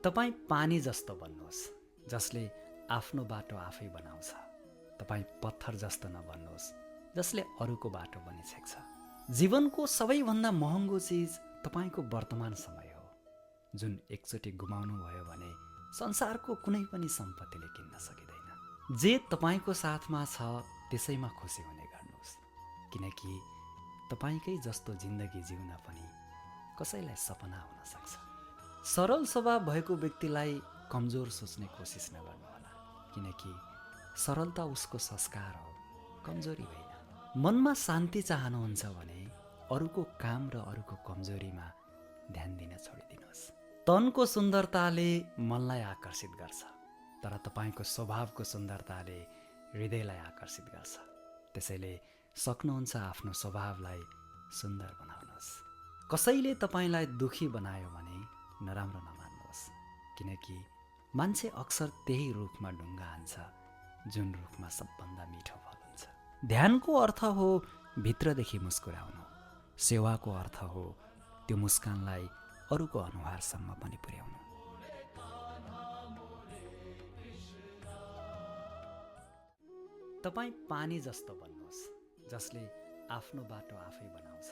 तपाईँ पानी जस्तो बन्नुहोस् जसले आफ्नो बाटो आफै बनाउँछ। तपाईँ पत्थर जस्तो नबन्नुहोस् जसले अरूको बाटो बनिछेक्छ। जीवनको सबैभन्दा महँगो चिज तपाईँको वर्तमान समय हो, जुन एकचोटि गुमाउनु भयो भने संसारको कुनै पनि सम्पत्तिले किन्न सकिँदैन। जे तपाईँको साथमा छ त्यसैमा खुसी हुने गर्नुहोस्, किनकि तपाईँकै जस्तो जिन्दगी जिउन पनि कसैलाई सपना हुन सक्छ। सरल स्वभाव भएको व्यक्तिलाई कमजोर सोच्ने कोसिस नगर्नुहोला, किनकि सरलता उसको संस्कार हो, कमजोरी होइन। मनमा शान्ति चाहनुहुन्छ भने अरूको काम र अरूको कमजोरीमा ध्यान दिन छोडिदिनुहोस्। तनको सुन्दरताले मनलाई आकर्षित गर्छ, तर तपाईँको स्वभावको सुन्दरताले हृदयलाई आकर्षित गर्छ। त्यसैले सक्नुहुन्छ आफ्नो स्वभावलाई सुन्दर बनाउनुहोस्। कसैले तपाईँलाई दुखी बनायो भने नराम्रो नमान्नुहोस्, किनकि मान्छे अक्सर त्यही रुखमा ढुङ्गा हान्छ जुन रुखमा सबभन्दा मिठो फल हुन्छ। ध्यानको अर्थ हो भित्रदेखि मुस्कुराउनु। सेवाको अर्थ हो त्यो मुस्कानलाई अरूको अनुहारसम्म पनि पुर्याउनु। तपाईँ पानी जस्तो बन्नुहोस् जसले आफ्नो बाटो आफै बनाउँछ।